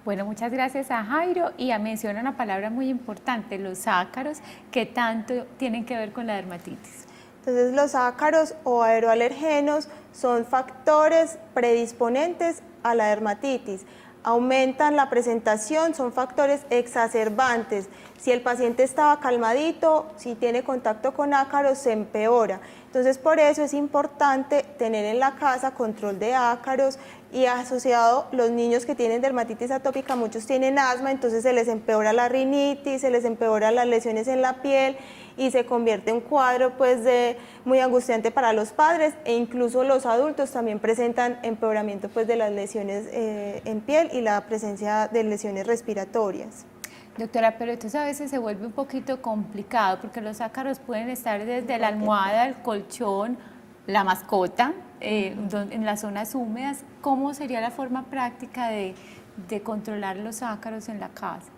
Bueno, muchas gracias a Jairo y menciona una palabra muy importante, los ácaros, que tanto tienen que ver con la dermatitis. Entonces los ácaros o aeroalergenos son factores predisponentes a la dermatitis. Aumentan la presentación, son factores exacerbantes. Si el paciente estaba calmadito, si tiene contacto con ácaros, se empeora. Entonces, por eso es importante tener en la casa control de ácaros y asociado los niños que tienen dermatitis atópica, muchos tienen asma, entonces se les empeora la rinitis, se les empeora las lesiones en la piel y se convierte en un cuadro pues muy angustiante para los padres e incluso los adultos también presentan empeoramiento pues de las lesiones en piel y la presencia de lesiones respiratorias. Doctora, pero entonces a veces se vuelve un poquito complicado porque los ácaros pueden estar desde la almohada, el colchón, la mascota, en las zonas húmedas. ¿Cómo sería la forma práctica de controlar los ácaros en la casa?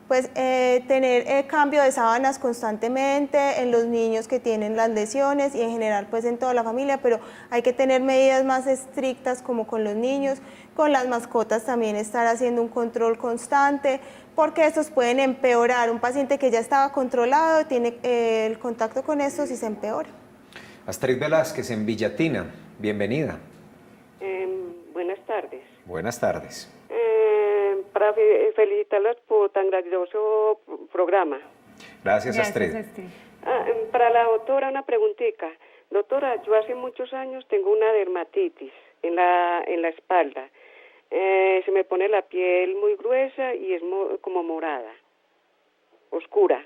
Pues tener cambio de sábanas constantemente en los niños que tienen las lesiones y en general pues en toda la familia, pero hay que tener medidas más estrictas como con los niños, con las mascotas también estar haciendo un control constante, porque estos pueden empeorar. Un paciente que ya estaba controlado tiene el contacto con estos y se empeora. Astrid Velázquez en Villatina, bienvenida. Buenas tardes. Buenas tardes. Para felicitarlas por tan grandioso programa. Gracias, Astrid. Para la doctora una preguntita. Doctora, yo hace muchos años tengo una dermatitis en la espalda. Se me pone la piel muy gruesa y es como morada, oscura.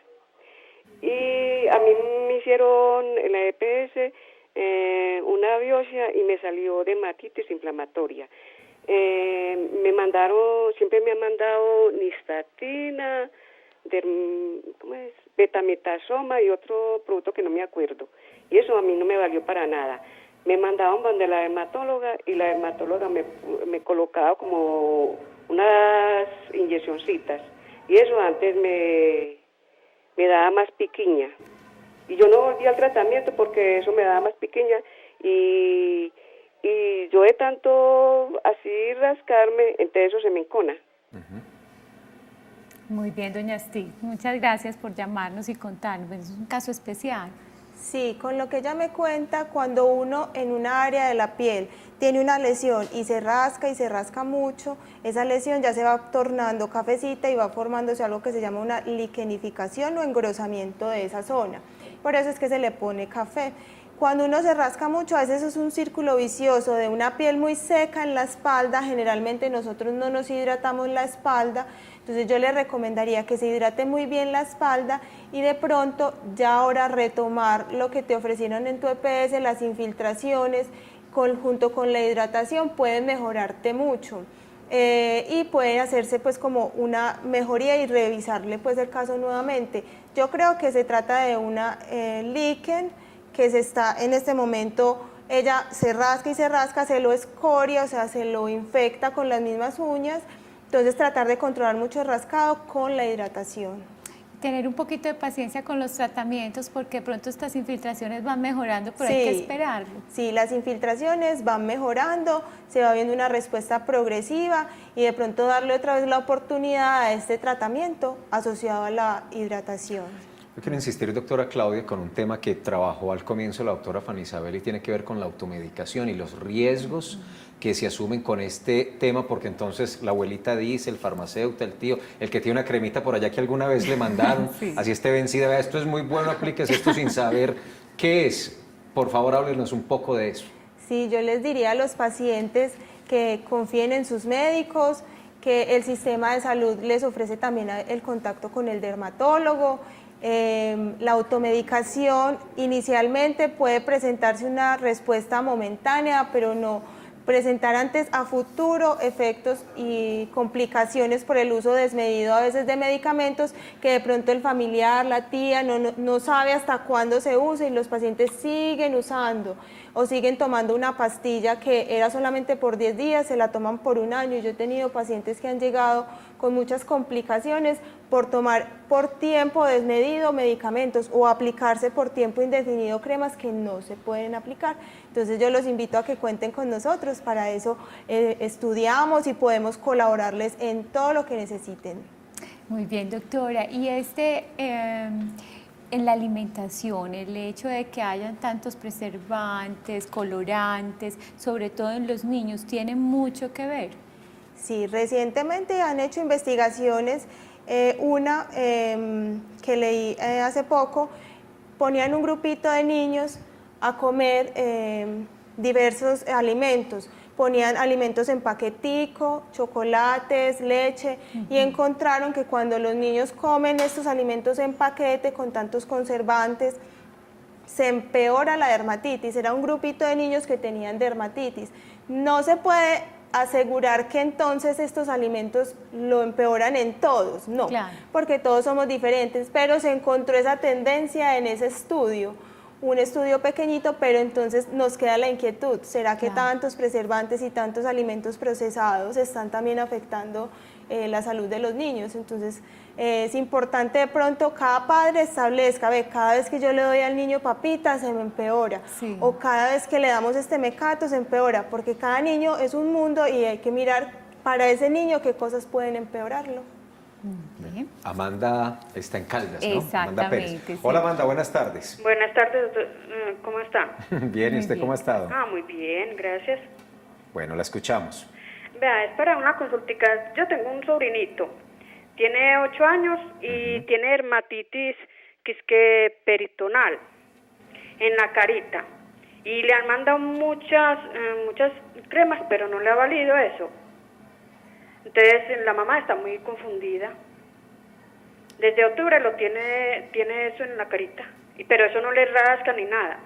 Y a mí me hicieron en la EPS una biopsia y me salió dermatitis inflamatoria. Siempre me han mandado nistatina, betametasona y otro producto que no me acuerdo. Y eso a mí no me valió para nada. Me mandaban donde la dermatóloga y la dermatóloga me colocaba como unas inyeccioncitas. Y eso antes me daba más piquiña. Y yo no volví al tratamiento porque eso me daba más piquiña y yo de tanto así rascarme, entonces eso se me encona. Muy bien, doña Astrid, muchas gracias por llamarnos y contarnos, es un caso especial. Sí, con lo que ella me cuenta, cuando uno en una área de la piel tiene una lesión y se rasca mucho, esa lesión ya se va tornando cafecita y va formándose algo que se llama una liquenificación o engrosamiento de esa zona. Por eso es que se le pone café. Cuando uno se rasca mucho, a veces es un círculo vicioso de una piel muy seca en la espalda. Generalmente nosotros no nos hidratamos la espalda, entonces yo le recomendaría que se hidrate muy bien la espalda y de pronto ya ahora retomar lo que te ofrecieron en tu EPS, las infiltraciones, junto con la hidratación pueden mejorarte mucho. Y pueden hacerse pues como una mejoría y revisarle pues el caso nuevamente. Yo creo que se trata de una líquen que se está en este momento, ella se rasca y se rasca, se lo escoria, o sea, se lo infecta con las mismas uñas. Entonces tratar de controlar mucho el rascado con la hidratación. Tener un poquito de paciencia con los tratamientos porque de pronto estas infiltraciones van mejorando, pero hay que esperarlo. Sí, las infiltraciones van mejorando, se va viendo una respuesta progresiva y de pronto darle otra vez la oportunidad a este tratamiento asociado a la hidratación. Yo quiero insistir, doctora Claudia, con un tema que trabajó al comienzo la doctora Fanny Isabel y tiene que ver con la automedicación y los riesgos que se asumen con este tema, porque entonces la abuelita dice, el farmacéutico, el tío, el que tiene una cremita por allá que alguna vez le mandaron, así esté vencida, vea, esto es muy bueno, aplíquese esto sin saber qué es. Por favor, háblenos un poco de eso. Sí, yo les diría a los pacientes que confíen en sus médicos, que el sistema de salud les ofrece también el contacto con el dermatólogo. La automedicación inicialmente puede presentarse una respuesta momentánea, pero no presentar antes a futuro efectos y complicaciones por el uso desmedido a veces de medicamentos que de pronto el familiar, la tía no sabe hasta cuándo se usa y los pacientes siguen usando o siguen tomando una pastilla que era solamente por 10 días, se la toman por un año. Yo he tenido pacientes que han llegado con muchas complicaciones por tomar por tiempo desmedido medicamentos o aplicarse por tiempo indefinido cremas que no se pueden aplicar. Entonces yo los invito a que cuenten con nosotros, para eso estudiamos y podemos colaborarles en todo lo que necesiten. Muy bien, doctora. Y en la alimentación, el hecho de que hayan tantos preservantes, colorantes, sobre todo en los niños, ¿tiene mucho que ver? Sí, recientemente han hecho investigaciones, una que leí hace poco, ponían un grupito de niños a comer diversos alimentos, ponían alimentos en paquetico, chocolates, leche, y encontraron que cuando los niños comen estos alimentos en paquete con tantos conservantes, se empeora la dermatitis. Era un grupito de niños que tenían dermatitis. No se puede asegurar que entonces estos alimentos lo empeoran en todos, no, claro, porque todos somos diferentes, pero se encontró esa tendencia en ese estudio, un estudio pequeñito, pero entonces nos queda la inquietud, ¿será que tantos preservantes y tantos alimentos procesados están también afectando la salud de los niños? Entonces es importante de pronto cada padre establezca, cada vez que yo le doy al niño papita se me empeora, o cada vez que le damos este mecato se empeora, porque cada niño es un mundo y hay que mirar para ese niño qué cosas pueden empeorarlo. Amanda está en Caldas, ¿no? Exactamente. Amanda Pérez. Hola Amanda, buenas tardes. Buenas tardes, doctor. ¿Cómo está? Bien, ¿y usted cómo ha estado? Muy bien, gracias. Bueno, la escuchamos. Vea, es para una consultica. Yo tengo un sobrinito, tiene 8 años y tiene dermatitis quisqueperitonal en la carita. Y le han mandado muchas cremas, pero no le ha valido eso. Entonces la mamá está muy confundida. Desde octubre lo tiene eso en la carita, pero eso no le rasca ni nada.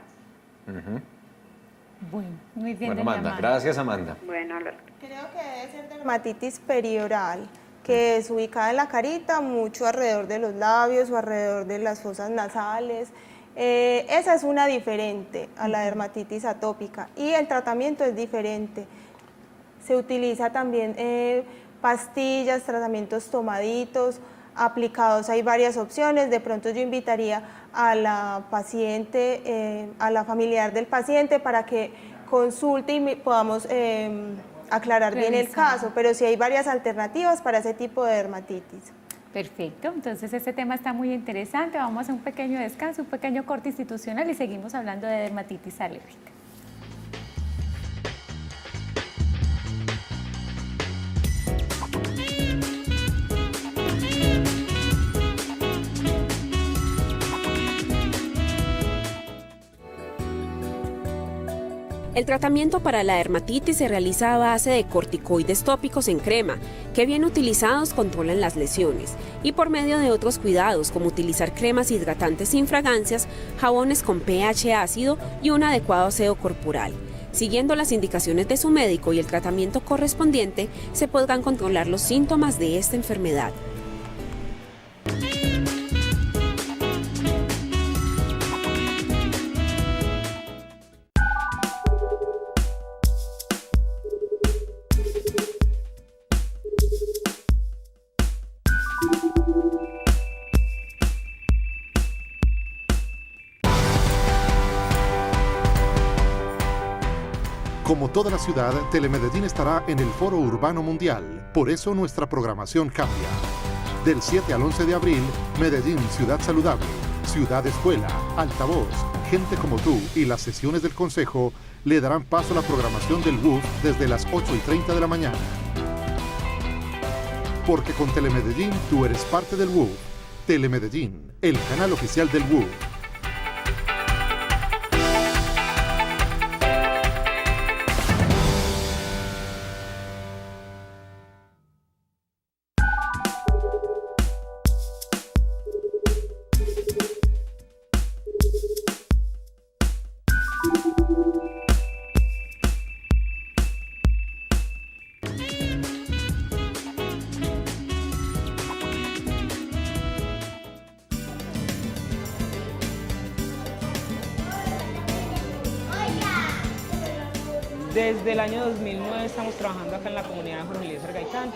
Bueno, muy bien. Bueno, Amanda, gracias Amanda. Bueno, creo que debe ser dermatitis perioral, que es ubicada en la carita, mucho alrededor de los labios o alrededor de las fosas nasales. Esa es una diferente a la dermatitis atópica y el tratamiento es diferente. Se utiliza también pastillas, tratamientos tomaditos, aplicados, hay varias opciones. De pronto yo invitaría a la paciente, a la familiar del paciente para que consulte y podamos aclarar bien el caso, pero sí hay varias alternativas para ese tipo de dermatitis. Perfecto, entonces este tema está muy interesante. Vamos a hacer un pequeño descanso, un pequeño corte institucional y seguimos hablando de dermatitis alérgica. El tratamiento para la dermatitis se realiza a base de corticoides tópicos en crema, que bien utilizados controlan las lesiones, y por medio de otros cuidados como utilizar cremas hidratantes sin fragancias, jabones con pH ácido y un adecuado aseo corporal. Siguiendo las indicaciones de su médico y el tratamiento correspondiente, se podrán controlar los síntomas de esta enfermedad. Como toda la ciudad, Telemedellín estará en el Foro Urbano Mundial. Por eso nuestra programación cambia. Del 7 al 11 de abril, Medellín, Ciudad Saludable, Ciudad Escuela, Altavoz, Gente como tú y las sesiones del Consejo le darán paso a la programación del WUF desde las 8:30 de la mañana. Porque con Telemedellín tú eres parte del WUF. Telemedellín, el canal oficial del WUF. Desde el año 2009 estamos trabajando acá en la comunidad de Jorge Eliezer Gaitán.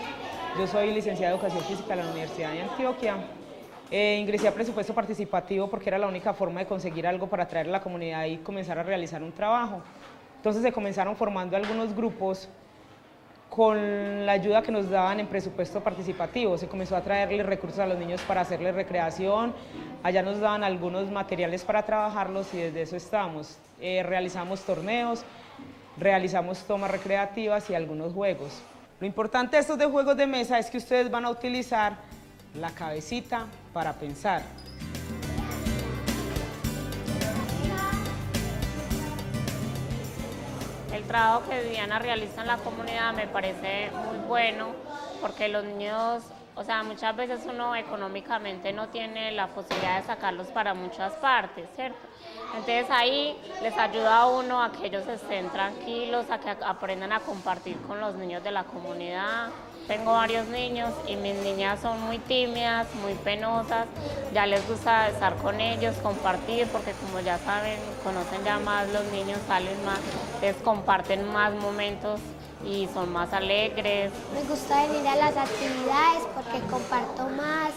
Yo soy licenciada en Educación Física de la Universidad de Antioquia. Ingresé a presupuesto participativo porque era la única forma de conseguir algo para traer a la comunidad y comenzar a realizar un trabajo. Entonces se comenzaron formando algunos grupos con la ayuda que nos daban en presupuesto participativo. Se comenzó a traerles recursos a los niños para hacerles recreación. Allá nos daban algunos materiales para trabajarlos y desde eso estamos. Realizamos torneos, realizamos tomas recreativas y algunos juegos. Lo importante de estos de juegos de mesa es que ustedes van a utilizar la cabecita para pensar. El trabajo que Viviana realiza en la comunidad me parece muy bueno porque los niños, o sea, muchas veces uno económicamente no tiene la posibilidad de sacarlos para muchas partes, ¿cierto? Entonces ahí les ayuda a uno a que ellos estén tranquilos, a que aprendan a compartir con los niños de la comunidad. Tengo varios niños y mis niñas son muy tímidas, muy penosas, ya les gusta estar con ellos, compartir, porque como ya saben, conocen ya más los niños, salen más, les comparten más momentos y son más alegres. Me gusta venir a las actividades porque comparto más,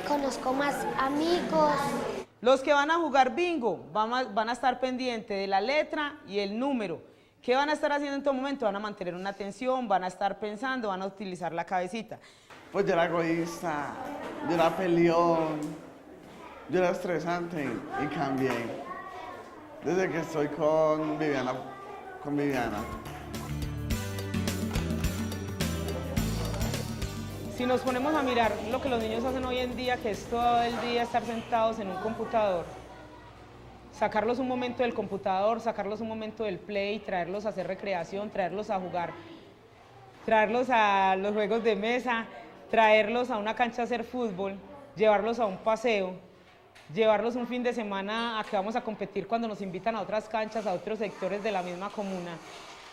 conozco más amigos. Los que van a jugar bingo van a estar pendientes de la letra y el número. ¿Qué van a estar haciendo en todo momento? Van a mantener una atención, van a estar pensando, van a utilizar la cabecita. Pues yo era egoísta, yo era peleón, yo era estresante y cambié desde que estoy con Viviana. Si nos ponemos a mirar lo que los niños hacen hoy en día, que es todo el día estar sentados en un computador, sacarlos un momento del computador, sacarlos un momento del play, traerlos a hacer recreación, traerlos a jugar, traerlos a los juegos de mesa, traerlos a una cancha a hacer fútbol, llevarlos a un paseo, llevarlos un fin de semana a que vamos a competir cuando nos invitan a otras canchas, a otros sectores de la misma comuna.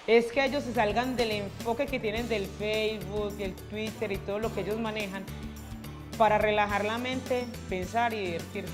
Es que ellos se salgan del enfoque que tienen del Facebook, el Twitter y todo lo que ellos manejan para relajar la mente, pensar y divertirse.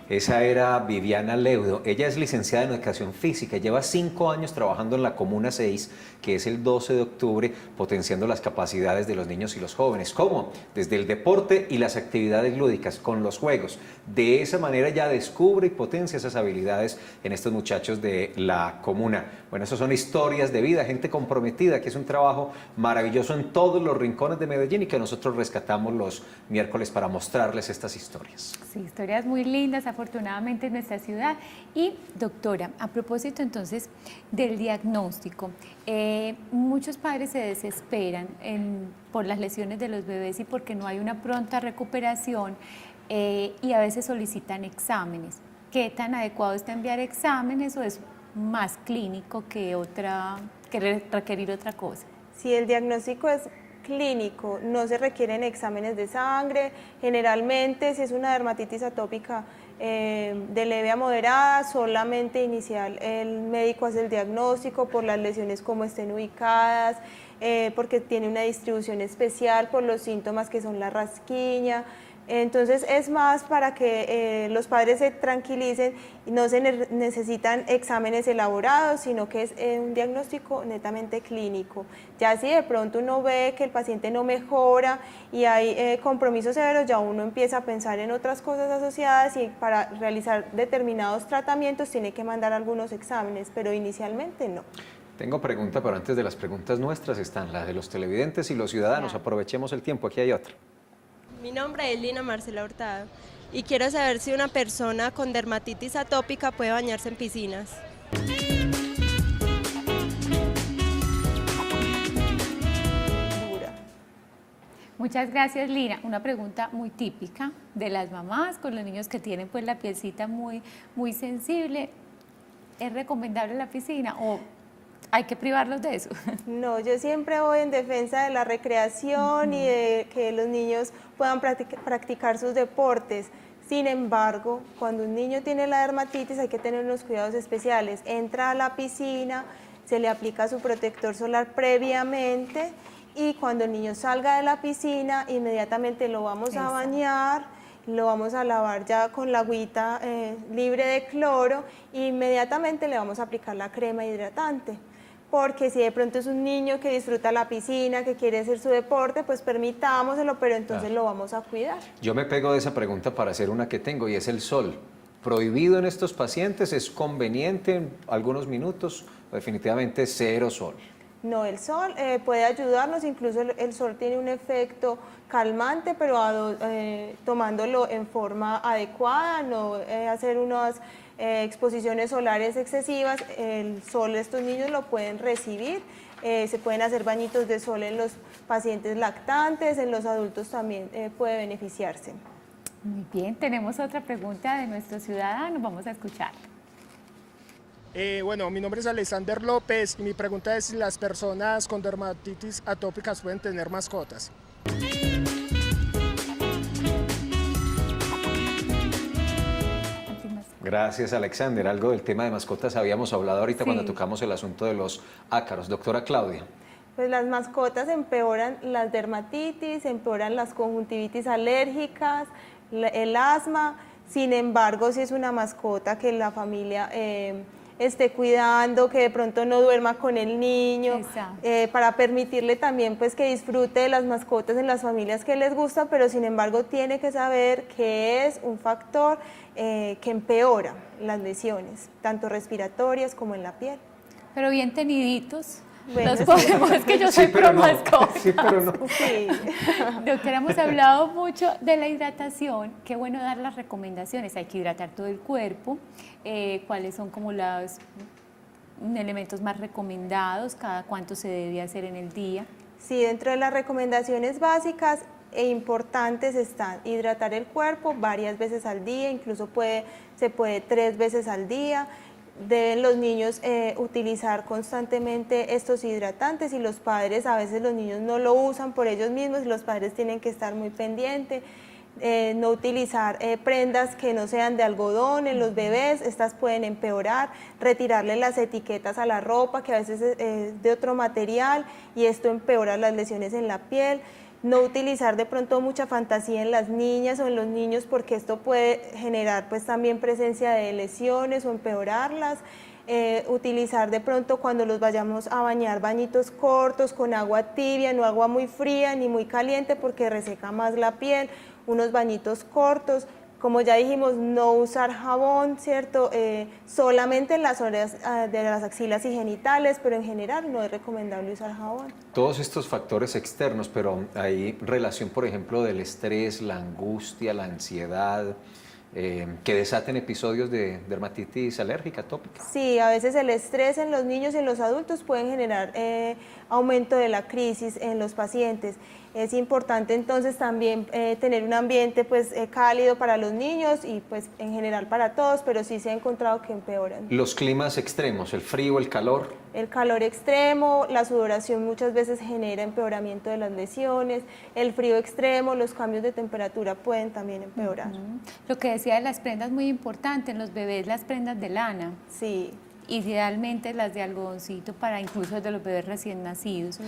Esa era Viviana Leudo. Ella es licenciada en Educación Física, lleva 5 años trabajando en la Comuna 6, que es el 12 de octubre, potenciando las capacidades de los niños y los jóvenes. ¿Cómo? Desde el deporte y las actividades lúdicas, con los juegos. De esa manera ya descubre y potencia esas habilidades en estos muchachos de la Comuna. Bueno, esas son historias de vida, gente comprometida, que es un trabajo maravilloso en todos los rincones de Medellín y que nosotros rescatamos los miércoles para mostrarles estas historias. Sí, historias muy lindas, afortunadamente en nuestra ciudad. Y doctora, a propósito entonces del diagnóstico, muchos padres se desesperan por las lesiones de los bebés y porque no hay una pronta recuperación y a veces solicitan exámenes. ¿Qué tan adecuado está enviar exámenes o es más clínico que requerir otra cosa? Si el diagnóstico es clínico, no se requieren exámenes de sangre. Generalmente, si es una dermatitis atópica de leve a moderada, solamente inicial, el médico hace el diagnóstico por las lesiones como estén ubicadas, porque tiene una distribución especial por los síntomas que son la rasquiña, Entonces es más para que los padres se tranquilicen y no se necesitan exámenes elaborados, sino que es un diagnóstico netamente clínico. Ya si de pronto uno ve que el paciente no mejora y hay compromisos severos, ya uno empieza a pensar en otras cosas asociadas y para realizar determinados tratamientos tiene que mandar algunos exámenes, pero inicialmente no. Tengo pregunta, pero antes de las preguntas nuestras están las de los televidentes y los ciudadanos. Aprovechemos el tiempo, aquí hay otra. Mi nombre es Lina Marcela Hurtado y quiero saber si una persona con dermatitis atópica puede bañarse en piscinas. Muchas gracias, Lina. Una pregunta muy típica de las mamás con los niños que tienen pues la pielcita muy sensible. ¿Es recomendable la piscina o hay que privarlos de eso? No, yo siempre voy en defensa de la recreación y de que los niños puedan practicar sus deportes. Sin embargo, cuando un niño tiene la dermatitis hay que tener unos cuidados especiales. Entra a la piscina, se le aplica su protector solar previamente y cuando el niño salga de la piscina inmediatamente lo vamos a bañar, lo vamos a lavar ya con la agüita libre de cloro e inmediatamente le vamos a aplicar la crema hidratante. Porque si de pronto es un niño que disfruta la piscina, que quiere hacer su deporte, pues permitámoselo, pero entonces lo vamos a cuidar. Yo me pego de esa pregunta para hacer una que tengo y es el sol. ¿Prohibido en estos pacientes? ¿Es conveniente en algunos minutos? Definitivamente cero sol. No, el sol puede ayudarnos, incluso el sol tiene un efecto calmante, pero tomándolo en forma adecuada, no hacer unas exposiciones solares excesivas. El sol estos niños lo pueden recibir, se pueden hacer bañitos de sol en los pacientes lactantes, en los adultos también puede beneficiarse. Muy bien, tenemos otra pregunta de nuestro ciudadano, vamos a escuchar. Bueno, mi nombre es Alexander López y mi pregunta es si las personas con dermatitis atópicas pueden tener mascotas. Gracias, Alexander. Algo del tema de mascotas habíamos hablado ahorita cuando tocamos el asunto de los ácaros. Doctora Claudia. Pues las mascotas empeoran las dermatitis, empeoran las conjuntivitis alérgicas, el asma. Sin embargo, si es una mascota que la familia esté cuidando, que de pronto no duerma con el niño, para permitirle también pues que disfrute de las mascotas en las familias que les gusta, pero sin embargo tiene que saber que es un factor que empeora las lesiones, tanto respiratorias como en la piel. Pero bien teniditos. Bueno, los podemos, es que yo soy pro mascotas. Sí, pero no. Sí. Doctora, hemos hablado mucho de la hidratación. Qué bueno dar las recomendaciones. Hay que hidratar todo el cuerpo. ¿Cuáles son como los elementos más recomendados? ¿Cada cuánto se debe hacer en el día? Sí, dentro de las recomendaciones básicas e importantes están hidratar el cuerpo varias veces al día, incluso se puede 3 veces al día. Deben los niños utilizar constantemente estos hidratantes y los padres, a veces los niños no lo usan por ellos mismos y los padres tienen que estar muy pendientes. No utilizar prendas que no sean de algodón en los bebés, estas pueden empeorar, retirarle las etiquetas a la ropa que a veces es de otro material y esto empeora las lesiones en la piel. No utilizar de pronto mucha fantasía en las niñas o en los niños porque esto puede generar pues también presencia de lesiones o empeorarlas. Utilizar de pronto cuando los vayamos a bañar bañitos cortos con agua tibia, no agua muy fría ni muy caliente porque reseca más la piel, unos bañitos cortos. Como ya dijimos, no usar jabón, ¿cierto? Solamente en las zonas de las axilas y genitales, pero en general no es recomendable usar jabón. Todos estos factores externos, pero hay relación, por ejemplo, del estrés, la angustia, la ansiedad, que desaten episodios de dermatitis alérgica atópica. Sí, a veces el estrés en los niños y en los adultos pueden generar aumento de la crisis en los pacientes. Es importante entonces también tener un ambiente pues cálido para los niños y pues en general para todos, pero sí se ha encontrado que empeoran. Los climas extremos, el frío, el calor. El calor extremo, la sudoración muchas veces genera empeoramiento de las lesiones, el frío extremo, los cambios de temperatura pueden también empeorar. Lo que decía de las prendas muy importante, en los bebés las prendas de lana. Sí. Idealmente las de algodoncito para incluso de los bebés recién nacidos.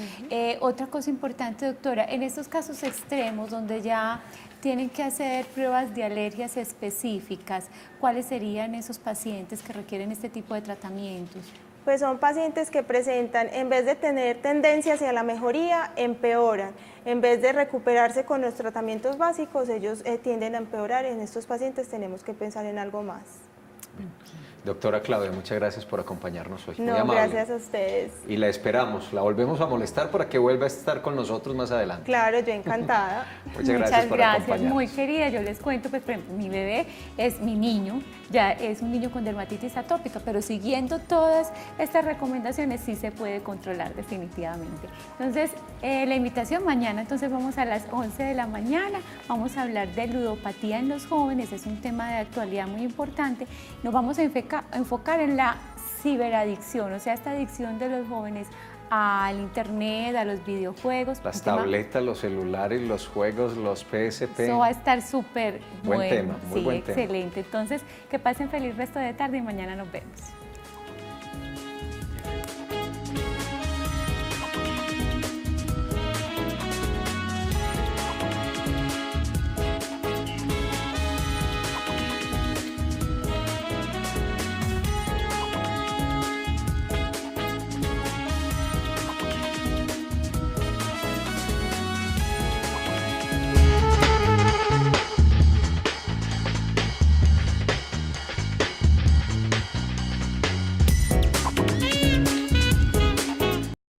Otra cosa importante, doctora, en estos casos extremos donde ya tienen que hacer pruebas de alergias específicas, ¿cuáles serían esos pacientes que requieren este tipo de tratamientos? Pues son pacientes que presentan, en vez de tener tendencia hacia la mejoría, empeoran. En vez de recuperarse con los tratamientos básicos, ellos tienden a empeorar. En estos pacientes tenemos que pensar en algo más. Doctora Claudia, muchas gracias por acompañarnos hoy. No, muy amable. gracias a ustedes. Y la esperamos, la volvemos a molestar para que vuelva a estar con nosotros más adelante. Claro, yo encantada. Muchas gracias por acompañarnos. Muy querida, yo les cuento, pues mi bebé es mi niño, ya es un niño con dermatitis atópica, pero siguiendo todas estas recomendaciones sí se puede controlar definitivamente. Entonces, la invitación mañana, entonces vamos a las 11 de la mañana, vamos a hablar de ludopatía en los jóvenes, es un tema de actualidad muy importante, nos vamos a enfocar en la ciberadicción, o sea, esta adicción de los jóvenes al internet, a los videojuegos. Las tabletas, los celulares, los juegos, los PSP. Eso va a estar súper buen bueno. tema, muy sí, buen tema. Excelente. Entonces, que pasen feliz resto de tarde y mañana nos vemos.